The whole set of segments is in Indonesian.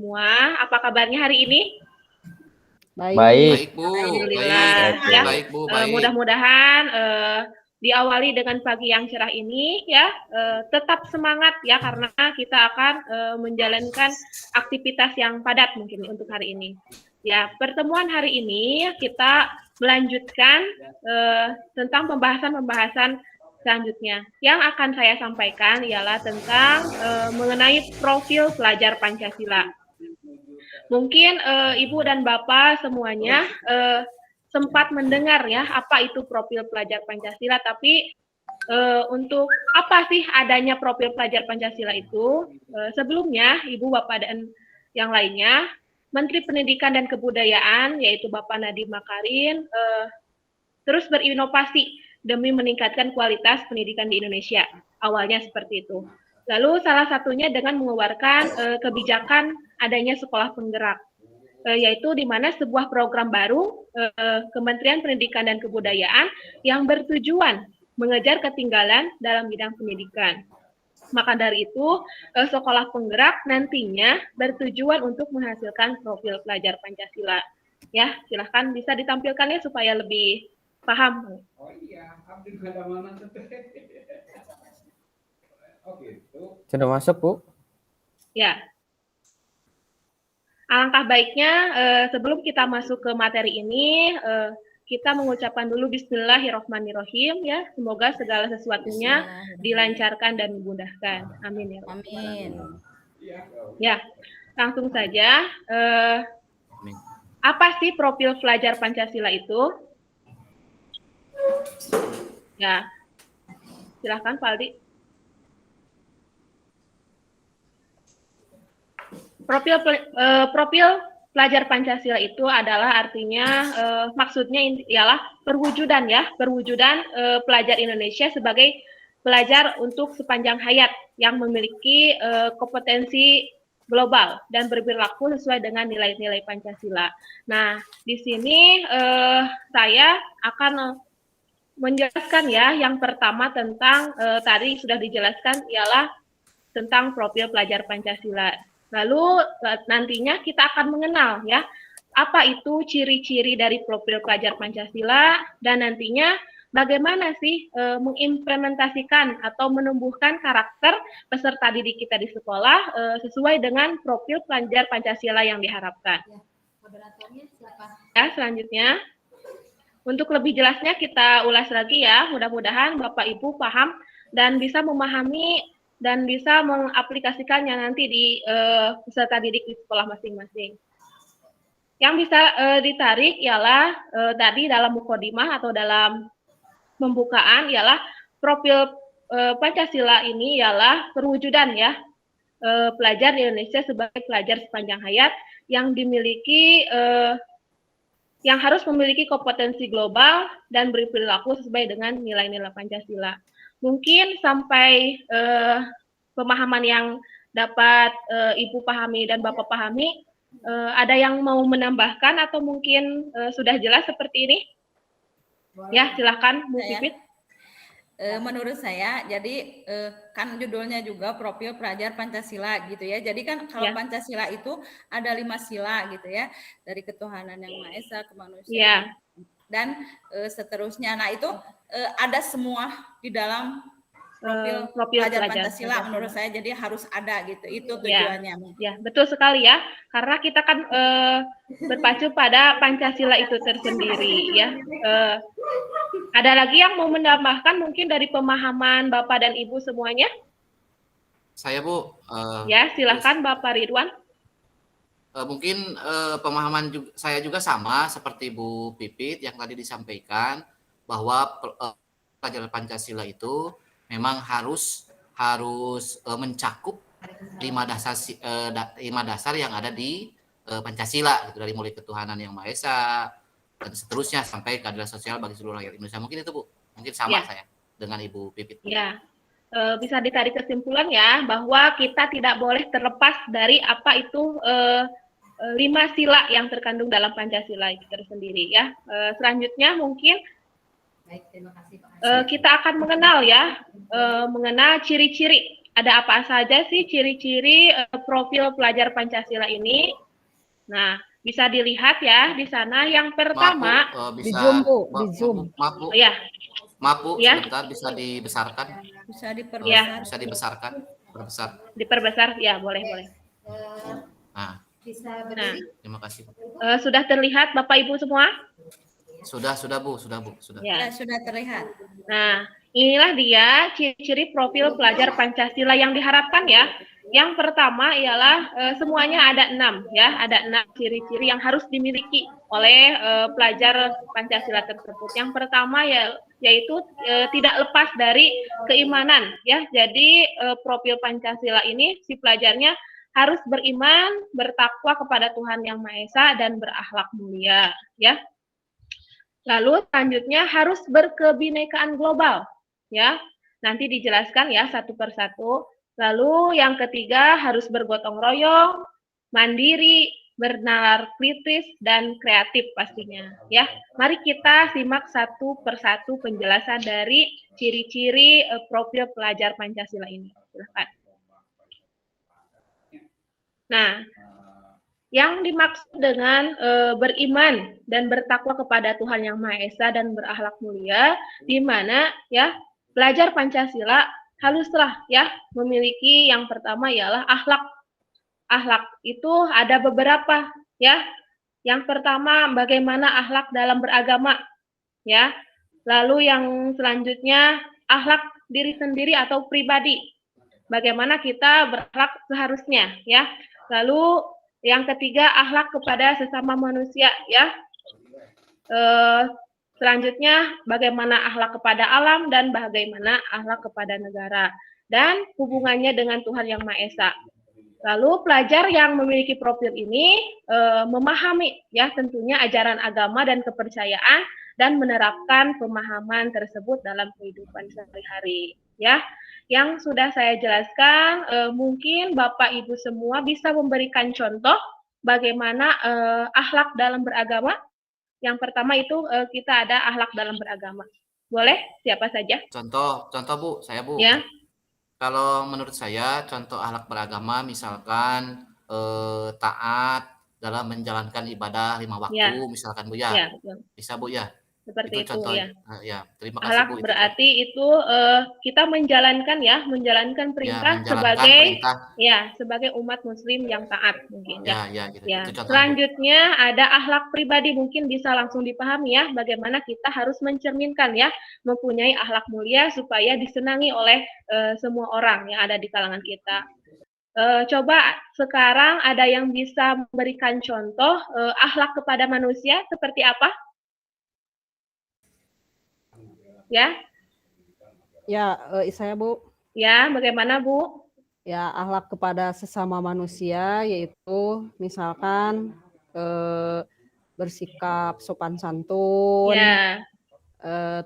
semua. Apa kabarnya hari ini? Baik. Baik, Bu. Alhamdulillah. Baik, Ya. baik, Bu. Baik. Mudah-mudahan diawali dengan pagi yang cerah ini ya, tetap semangat ya karena kita akan menjalankan aktivitas yang padat mungkin untuk hari ini. Ya, pertemuan hari ini kita melanjutkan tentang pembahasan selanjutnya. Yang akan saya sampaikan ialah tentang mengenai profil pelajar Pancasila. Mungkin Ibu dan Bapak semuanya sempat mendengar ya apa itu profil pelajar Pancasila, tapi untuk apa sih adanya profil pelajar Pancasila itu? Sebelumnya Ibu, Bapak, dan yang lainnya, Menteri Pendidikan dan Kebudayaan yaitu Bapak Nadiem Makarim terus berinovasi demi meningkatkan kualitas pendidikan di Indonesia. Awalnya seperti itu. Lalu salah satunya dengan mengeluarkan kebijakan adanya sekolah penggerak, yaitu di mana sebuah program baru Kementerian Pendidikan dan Kebudayaan yang bertujuan mengejar ketinggalan dalam bidang pendidikan. Maka dari itu, sekolah penggerak nantinya bertujuan untuk menghasilkan profil pelajar Pancasila. Ya, silahkan bisa ditampilkan ya supaya lebih paham. Oh iya, abdi pada mana tuh? Oh gitu. Sudah masuk, Bu? Ya. Alangkah baiknya sebelum kita masuk ke materi ini, kita mengucapkan dulu Bismillahirrahmanirrahim ya. Semoga segala sesuatunya dilancarkan dan dimudahkan. Amin ya. Amin. Ya, langsung saja. Apa sih profil pelajar Pancasila itu? Ya, silahkan Pak Aldi. Profil pelajar Pancasila itu adalah artinya maksudnya ialah perwujudan pelajar Indonesia sebagai pelajar untuk sepanjang hayat yang memiliki kompetensi global dan berperilaku sesuai dengan nilai-nilai Pancasila. Nah, di sini saya akan menjelaskan ya yang pertama tentang tadi sudah dijelaskan ialah tentang profil pelajar Pancasila. Lalu nantinya kita akan mengenal ya apa itu ciri-ciri dari profil pelajar Pancasila dan nantinya bagaimana sih mengimplementasikan atau menumbuhkan karakter peserta didik kita di sekolah sesuai dengan profil pelajar Pancasila yang diharapkan. Moderatornya siapa? Ya, selanjutnya untuk lebih jelasnya kita ulas lagi ya. Mudah-mudahan Bapak Ibu paham dan bisa memahami dan bisa mengaplikasikannya nanti di peserta didik di sekolah masing-masing. Yang bisa ditarik ialah tadi dalam mukhodimah atau dalam pembukaan ialah profil Pancasila ini ialah perwujudan ya pelajar di Indonesia sebagai pelajar sepanjang hayat yang dimiliki yang harus memiliki kompetensi global dan berperilaku sesuai dengan nilai-nilai Pancasila. Mungkin sampai pemahaman yang dapat Ibu pahami dan Bapak pahami, ada yang mau menambahkan atau mungkin sudah jelas seperti ini? Ya, silakan Bu Pipit. Menurut saya, jadi kan judulnya juga profil pelajar Pancasila gitu ya. Jadi kan kalau Pancasila itu ada 5 sila gitu ya, dari ketuhanan yang Maha Esa, kemanusiaan dan seterusnya. Nah itu ada semua di dalam profil pelajar Pancasila menurut saya, jadi harus ada gitu, itu tujuannya. Ya, betul sekali ya, karena kita kan berpacu pada Pancasila itu tersendiri ya. Ada lagi yang mau menambahkan mungkin dari pemahaman Bapak dan Ibu semuanya? Saya, Bu. Ya, silakan Bapak Ridwan. Mungkin pemahaman saya juga sama seperti Bu Pipit yang tadi disampaikan, bahwa pelajaran Pancasila itu memang harus mencakup 5 dasar yang ada di Pancasila, gitu, dari mulai ketuhanan yang Maha Esa dan seterusnya sampai keadilan sosial bagi seluruh rakyat Indonesia. Mungkin itu, Bu. Mungkin sama saya dengan Ibu Pipit. Ya, bisa ditarik kesimpulan ya bahwa kita tidak boleh terlepas dari apa itu 5 sila yang terkandung dalam Pancasila itu tersendiri ya. Selanjutnya mungkin Baik, terima kasih Pak. Kita akan mengenal ya, mengenal ciri-ciri ada apa saja sih ciri-ciri profil pelajar Pancasila ini? Nah, bisa dilihat ya di sana. Yang pertama, Di bisa Zoom, Bu, di Zoom. maaf Bu, oh ya, maaf Bu, ya, sebentar bisa dibesarkan, Bisa ya, diperbesar. bisa dibesarkan, perbesar. diperbesar, ya boleh, boleh. Nah, Nah, terima kasih. sudah terlihat Bapak Ibu semua? Sudah Bu, sudah. Ya, Ya. sudah terlihat. Nah, inilah dia ciri-ciri profil pelajar Pancasila yang diharapkan ya. Yang pertama ialah semuanya ada 6 ya, ada 6 ciri-ciri yang harus dimiliki oleh pelajar Pancasila tersebut. Yang pertama ya yaitu tidak lepas dari keimanan ya. Jadi profil Pancasila ini si pelajarnya harus beriman, bertakwa kepada Tuhan Yang Maha Esa dan berakhlak mulia ya. Lalu selanjutnya harus berkebinekaan global, ya. Nanti dijelaskan ya satu persatu. Lalu yang ketiga harus bergotong royong, mandiri, bernalar kritis dan kreatif pastinya, ya. Mari kita simak satu persatu penjelasan dari ciri-ciri profil pelajar Pancasila ini. Silakan. Nah, yang dimaksud dengan beriman dan bertakwa kepada Tuhan Yang Maha Esa dan berakhlak mulia, di mana ya pelajar Pancasila haruslah ya memiliki yang pertama ialah akhlak. Akhlak itu ada beberapa ya. Yang pertama bagaimana akhlak dalam beragama ya. Lalu yang selanjutnya akhlak diri sendiri atau pribadi. Bagaimana kita berakhlak seharusnya ya. Lalu yang ketiga, akhlak kepada sesama manusia, ya. Selanjutnya, bagaimana akhlak kepada alam dan bagaimana akhlak kepada negara. Dan hubungannya dengan Tuhan Yang Maha Esa. Lalu pelajar yang memiliki profil ini memahami, ya tentunya ajaran agama dan kepercayaan dan menerapkan pemahaman tersebut dalam kehidupan sehari-hari, ya. Yang sudah saya jelaskan, mungkin Bapak Ibu semua bisa memberikan contoh bagaimana akhlak dalam beragama. Yang pertama itu kita ada akhlak dalam beragama. Boleh? Siapa saja? Contoh Bu, saya Bu. Ya. Kalau menurut saya, contoh akhlak beragama misalkan taat dalam menjalankan ibadah 5 waktu, Ya. misalkan Bu ya. Ya, betul. Bisa Bu ya. Seperti itu contoh, ya. Ya, terima kasih Akhlak Bu. berarti itu kita menjalankan ya, menjalankan perintah menjalankan sebagai perintah. Ya, sebagai umat muslim yang taat mungkin ya. Gitu. Ya. Itu contoh, Selanjutnya ada akhlak pribadi, mungkin bisa langsung dipahami ya bagaimana kita harus mencerminkan ya mempunyai akhlak mulia supaya disenangi oleh semua orang yang ada di kalangan kita. Coba sekarang ada yang bisa memberikan contoh akhlak kepada manusia seperti apa? Ya. Ya, saya Bu. Ya, bagaimana Bu? Ya, akhlak kepada sesama manusia yaitu misalkan bersikap sopan santun. Ya.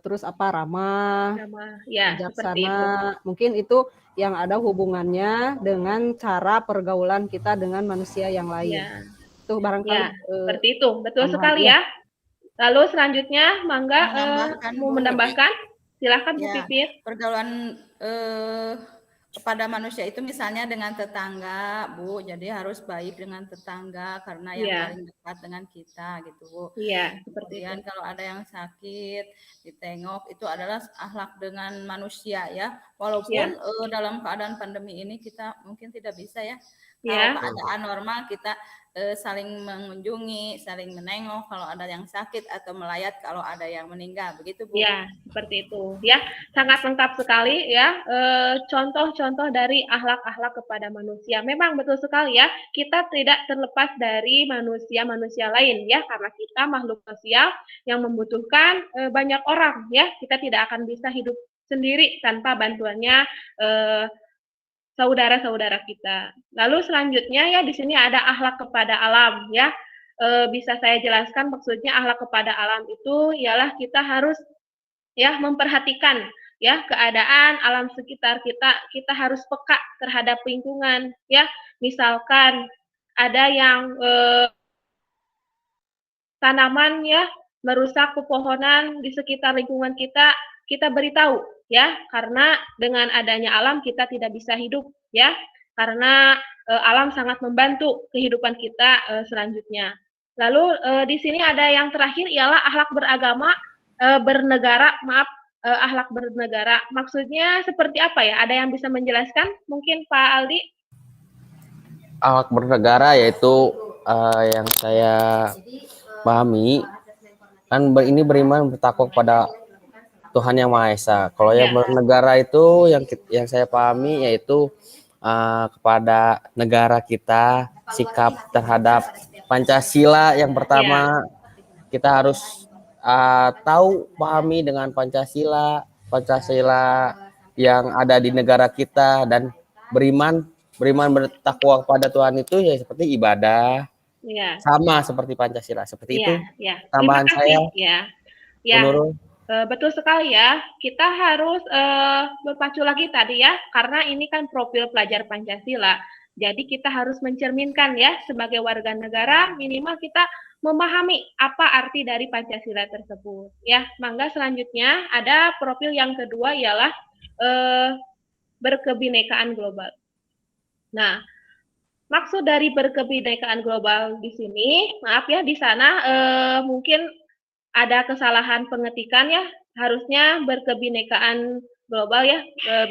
Terus ramah, ya, seperti itu. bijaksana. Mungkin itu yang ada hubungannya dengan cara pergaulan kita dengan manusia yang lain. Ya. Itu barangkali seperti itu. Betul sekali ya. Lalu selanjutnya, Mangga mau menambahkan? Silakan Bu Pipit. Pergaulan kepada manusia itu misalnya dengan tetangga, Bu. Jadi harus baik dengan tetangga karena yang paling dekat dengan kita gitu, Bu. Iya, seperti Kemudian kalau ada yang sakit, ditengok, itu adalah akhlak dengan manusia ya. Walaupun dalam keadaan pandemi ini kita mungkin tidak bisa ya. Kalau keadaan normal kita saling mengunjungi, saling menengok kalau ada yang sakit atau melayat kalau ada yang meninggal, begitu Bu? Ya, seperti itu. Ya, sangat lengkap sekali ya. Contoh-contoh dari akhlak-akhlak kepada manusia. Memang betul sekali ya. Kita tidak terlepas dari manusia-manusia lain ya, karena kita makhluk sosial yang membutuhkan banyak orang ya. Kita tidak akan bisa hidup sendiri tanpa bantuannya saudara-saudara kita. Lalu selanjutnya ya di sini ada akhlak kepada alam ya. Bisa saya jelaskan maksudnya akhlak kepada alam itu ialah kita harus ya memperhatikan ya keadaan alam sekitar kita. Kita harus peka terhadap lingkungan ya. Misalkan ada yang tanaman ya merusak pepohonan di sekitar lingkungan kita, kita beritahu ya, karena dengan adanya alam kita tidak bisa hidup, ya, karena alam sangat membantu kehidupan kita selanjutnya. Lalu di sini ada yang terakhir ialah akhlak beragama, bernegara, maaf, akhlak bernegara. Maksudnya seperti apa ya? Ada yang bisa menjelaskan? Mungkin Pak Aldi? Akhlak bernegara yaitu yang saya pahami kan ini beriman bertakwa kepada Tuhan Yang Maha Esa. Kalau yang Ya. bernegara itu yang saya pahami yaitu kepada negara kita, sikap terhadap Pancasila yang pertama kita harus tahu pahami dengan Pancasila yang ada di negara kita dan beriman bertakwa kepada Tuhan itu ya seperti ibadah. Ya. Sama seperti Pancasila, seperti itu. Ya. Tambahan saya. Ya. Menurut betul sekali ya. Kita harus berpacu lagi tadi ya, karena ini kan profil pelajar Pancasila. Jadi kita harus mencerminkan ya sebagai warga negara minimal kita memahami apa arti dari Pancasila tersebut. Ya, mangga selanjutnya ada profil yang kedua ialah berkebinekaan global. Nah, maksud dari berkebinekaan global di sini, maaf ya, di sana mungkin ada kesalahan pengetikan ya, harusnya berkebinekaan global ya,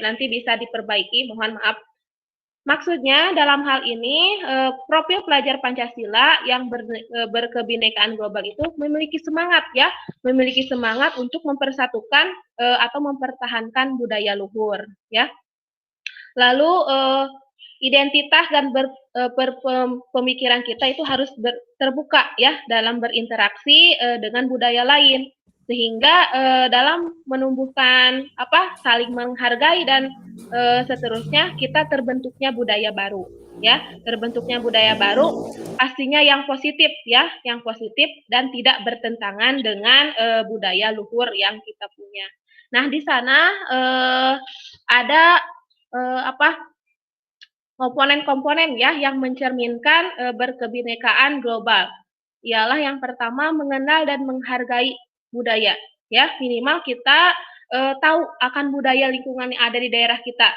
nanti bisa diperbaiki, mohon maaf. Maksudnya dalam hal ini profil pelajar Pancasila yang berkebinekaan global itu memiliki semangat ya, memiliki semangat untuk mempersatukan atau mempertahankan budaya luhur ya. Lalu identitas dan pemikiran kita itu harus terbuka ya dalam berinteraksi dengan budaya lain sehingga dalam menumbuhkan saling menghargai dan seterusnya kita terbentuknya budaya baru ya, terbentuknya budaya baru pastinya yang positif ya, yang positif dan tidak bertentangan dengan budaya luhur yang kita punya. Nah, di sana ada komponen-komponen ya yang mencerminkan berkebinekaan global. Ialah yang pertama mengenal dan menghargai budaya ya, minimal kita tahu akan budaya lingkungan yang ada di daerah kita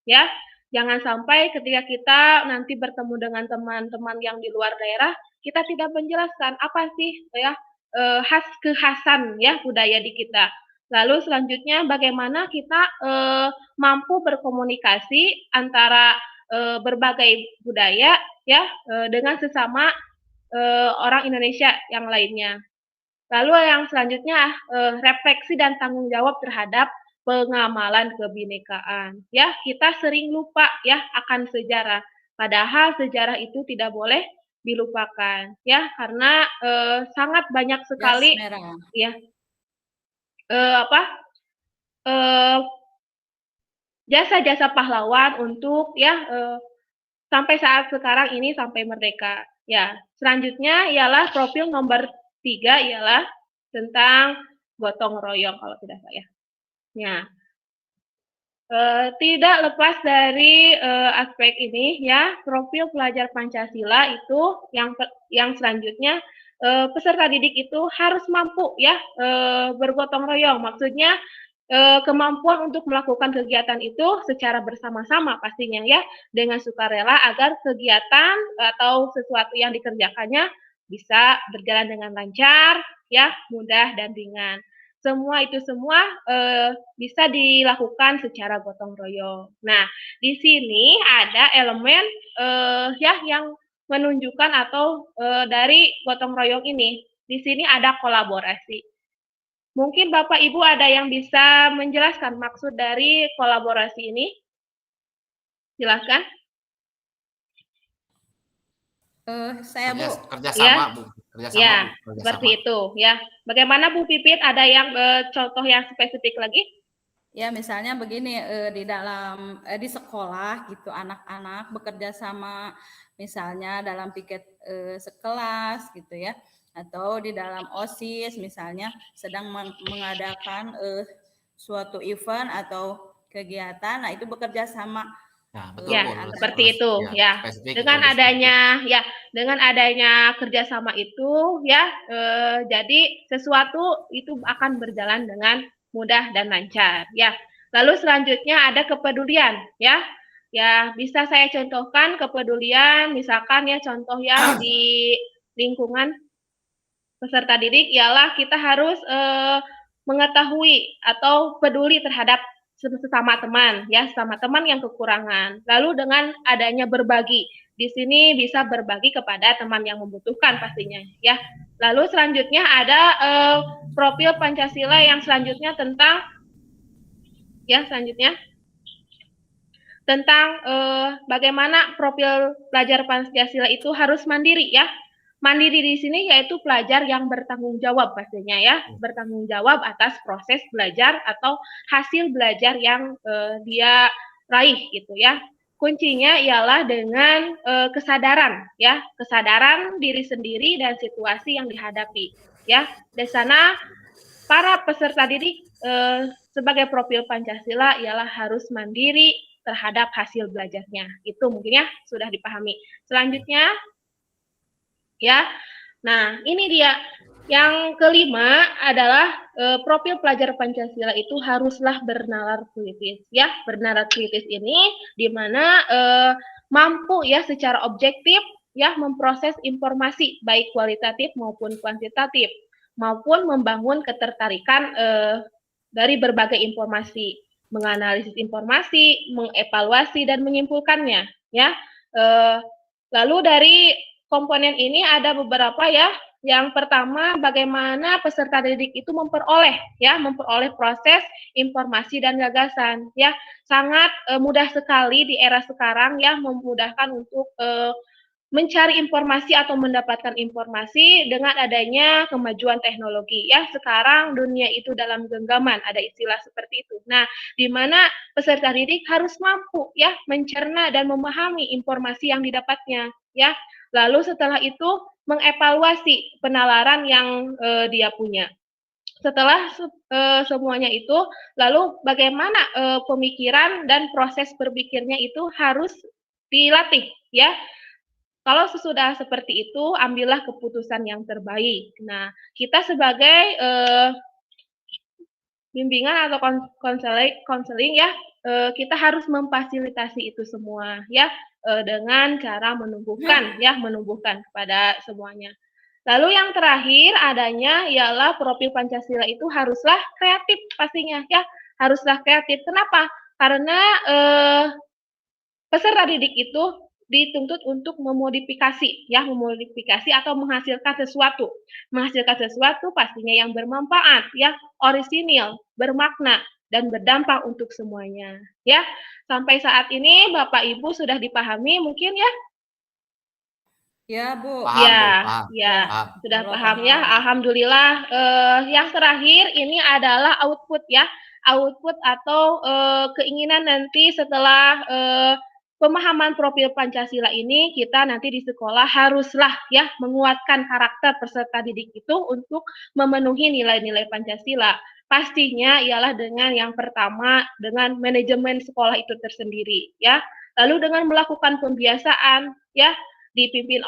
ya. Jangan sampai ketika kita nanti bertemu dengan teman-teman yang di luar daerah, kita tidak menjelaskan apa sih ya kekhasan ya budaya di kita. Lalu selanjutnya bagaimana kita mampu berkomunikasi antara berbagai budaya ya dengan sesama orang Indonesia yang lainnya. Lalu yang selanjutnya refleksi dan tanggung jawab terhadap pengamalan kebinekaan. Ya, kita sering lupa ya akan sejarah. Padahal sejarah itu tidak boleh dilupakan ya, karena sangat banyak sekali ya jasa-jasa pahlawan untuk ya sampai saat sekarang ini sampai merdeka. Ya, selanjutnya ialah profil nomor 3 ialah tentang gotong royong kalau tidak salah. Ya, tidak lepas dari aspek ini ya, profil pelajar Pancasila itu yang selanjutnya peserta didik itu harus mampu ya bergotong royong. Maksudnya kemampuan untuk melakukan kegiatan itu secara bersama-sama pastinya ya, dengan sukarela agar kegiatan atau sesuatu yang dikerjakannya bisa berjalan dengan lancar ya, mudah dan ringan. Semua bisa dilakukan secara gotong royong. Nah, di sini ada elemen ya yang menunjukkan atau dari gotong royong ini. Di sini ada kolaborasi. Mungkin Bapak Ibu ada yang bisa menjelaskan maksud dari kolaborasi ini? Silakan. Saya Bu. Kerjasama ya. Bu. Ya, seperti itu ya. Bagaimana Bu Pipit? Ada yang contoh yang spesifik lagi? Ya, misalnya begini, di sekolah gitu, anak-anak bekerja sama, misalnya dalam piket sekelas gitu ya, atau di dalam OSIS misalnya sedang mengadakan suatu event atau kegiatan, nah itu bekerja sama. Nah, betul, ya, seperti itu ya. Dengan adanya kerjasama itu ya, jadi sesuatu itu akan berjalan dengan mudah dan lancar ya. Lalu selanjutnya ada kepedulian, ya. Ya, bisa saya contohkan kepedulian, misalkan ya contoh yang di lingkungan peserta didik ialah kita harus mengetahui atau peduli terhadap sesama teman, ya, sesama teman yang kekurangan. Lalu dengan adanya berbagi, di sini bisa berbagi kepada teman yang membutuhkan pastinya, ya. Lalu selanjutnya ada profil Pancasila yang selanjutnya tentang, ya, selanjutnya tentang bagaimana profil pelajar Pancasila itu harus mandiri, ya. Mandiri di sini yaitu pelajar yang bertanggung jawab pastinya, ya, bertanggung jawab atas proses belajar atau hasil belajar yang dia raih gitu, ya. Kuncinya ialah dengan kesadaran, ya, kesadaran diri sendiri dan situasi yang dihadapi, ya. Di sana para peserta didik sebagai profil Pancasila ialah harus mandiri terhadap hasil belajarnya. Itu mungkin ya sudah dipahami. Selanjutnya, ya, nah ini dia. Yang kelima adalah profil pelajar Pancasila itu haruslah bernalar kritis, ya. Bernalar kritis ini di mana mampu ya secara objektif ya memproses informasi baik kualitatif maupun kuantitatif, maupun membangun ketertarikan dari berbagai informasi, menganalisis informasi, mengevaluasi dan menyimpulkannya, ya. Lalu dari komponen ini ada beberapa, ya. Yang pertama, bagaimana peserta didik itu memperoleh proses informasi dan gagasan, ya. Sangat mudah sekali di era sekarang, ya, memudahkan untuk mencari informasi atau mendapatkan informasi dengan adanya kemajuan teknologi, ya. Sekarang dunia itu dalam genggaman, ada istilah seperti itu. Nah, di mana peserta didik harus mampu ya mencerna dan memahami informasi yang didapatnya, ya. Lalu setelah itu mengevaluasi penalaran yang dia punya. Setelah semuanya itu, lalu bagaimana pemikiran dan proses berpikirnya itu harus dilatih, ya. Kalau sesudah seperti itu, ambillah keputusan yang terbaik. Nah, kita sebagai bimbingan atau konseling ya, kita harus memfasilitasi itu semua ya, dengan cara menumbuhkan kepada semuanya. Lalu yang terakhir adanya ialah profil Pancasila itu haruslah kreatif pastinya ya, haruslah kreatif. Kenapa? Karena peserta didik itu dituntut untuk memodifikasi atau menghasilkan sesuatu pastinya yang bermanfaat ya, orisinil, bermakna dan berdampak untuk semuanya ya. Sampai saat ini Bapak Ibu sudah dipahami mungkin ya? Ya, Bu. Paham, Ya, Bu, paham. ya, Paham. sudah paham ya. Alhamdulillah. Yang terakhir ini adalah output ya, output atau keinginan nanti setelah pemahaman profil Pancasila ini, kita nanti di sekolah haruslah ya menguatkan karakter peserta didik itu untuk memenuhi nilai-nilai Pancasila. Pastinya ialah dengan yang pertama dengan manajemen sekolah itu tersendiri ya. Lalu dengan melakukan pembiasaan ya, dipimpin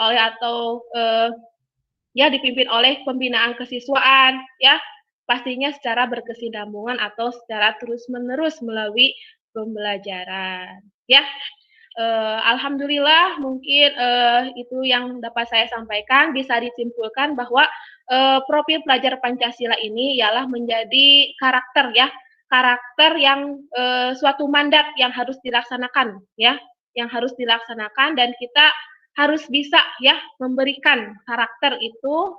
oleh pembinaan kesiswaan ya, pastinya secara berkesinambungan atau secara terus-menerus melalui pembelajaran ya. Alhamdulillah mungkin itu yang dapat saya sampaikan. Bisa disimpulkan bahwa profil pelajar Pancasila ini ialah menjadi karakter ya, karakter yang suatu mandat yang harus dilaksanakan ya, yang harus dilaksanakan, dan kita harus bisa ya memberikan karakter itu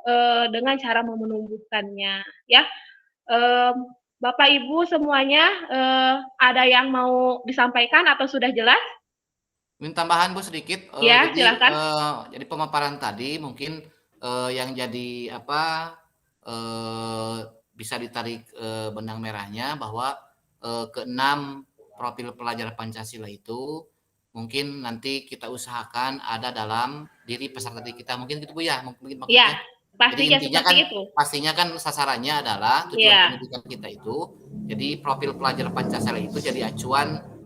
dengan cara menumbuhkannya ya. Bapak Ibu semuanya ada yang mau disampaikan atau sudah jelas? Minta tambahan Bu sedikit. Ya, Jadi silakan. jadi pemaparan tadi mungkin yang jadi apa bisa ditarik benang merahnya bahwa keenam profil pelajar Pancasila itu mungkin nanti kita usahakan ada dalam diri peserta didik kita, mungkin gitu Bu ya, mungkin maksudnya. Ya, pastinya Jadi intinya seperti kan itu. pastinya kan sasarannya adalah tujuan Ya. pendidikan kita itu. Jadi profil pelajar Pancasila itu jadi acuan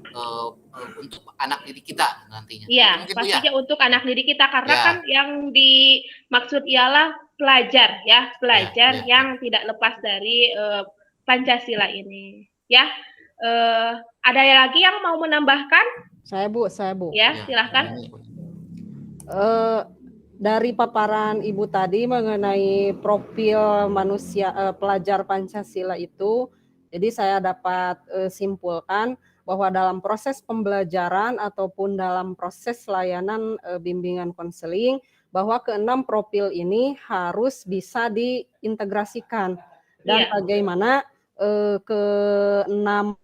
untuk anak didik kita nantinya. Iya, Mungkin, Bu, pastinya ya? untuk anak didik kita, karena Ya. kan yang dimaksud ialah pelajar ya, pelajar Ya. yang tidak lepas dari Pancasila ini ya. Ada lagi yang mau menambahkan? Saya Bu. Ya, Ya, silahkan. Dari paparan Ibu tadi mengenai profil manusia pelajar Pancasila itu, jadi saya dapat simpulkan bahwa dalam proses pembelajaran ataupun dalam proses layanan bimbingan konseling, bahwa keenam profil ini harus bisa diintegrasikan, dan Iya. bagaimana keenam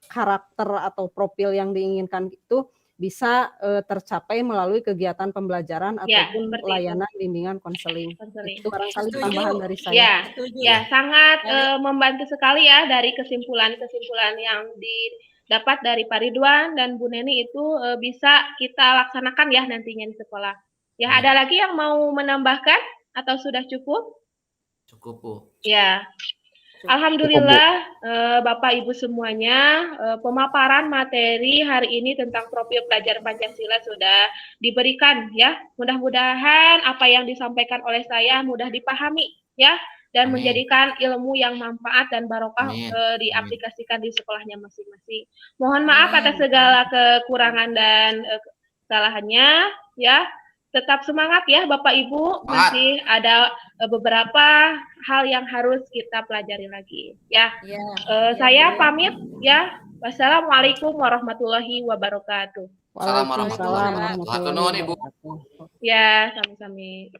karakter atau profil yang diinginkan itu bisa tercapai melalui kegiatan pembelajaran Ya, ataupun seperti layanan bimbingan konseling. Konseling. Itu barangkali Setuju. tambahan dari saya. Ya, Setuju. ya sangat Dari- membantu sekali ya dari kesimpulan-kesimpulan yang didapat dari Pak Ridwan dan Bu Neni itu bisa kita laksanakan ya nantinya di sekolah. Ya, Ya. ada lagi yang mau menambahkan atau sudah cukup? Cukup, Bu. Ya. Alhamdulillah Bapak Ibu semuanya pemaparan materi hari ini tentang profil pelajar Pancasila sudah diberikan ya. Mudah-mudahan apa yang disampaikan oleh saya mudah dipahami ya dan Amin. menjadikan ilmu yang manfaat dan barokah Amin. diaplikasikan di sekolahnya masing-masing. Mohon maaf atas Amin. segala kekurangan dan kesalahannya ya. Tetap semangat ya Bapak Ibu, masih ada beberapa hal yang harus kita pelajari lagi ya. Ya, Saya Bu. pamit ya. Wassalamualaikum warahmatullahi wabarakatuh. Assalamualaikum warahmatullahi Waalaikumsalam wabarakatuh. Hatur nuhun, Ibu. wabarakatuh. Ya, sami-sami.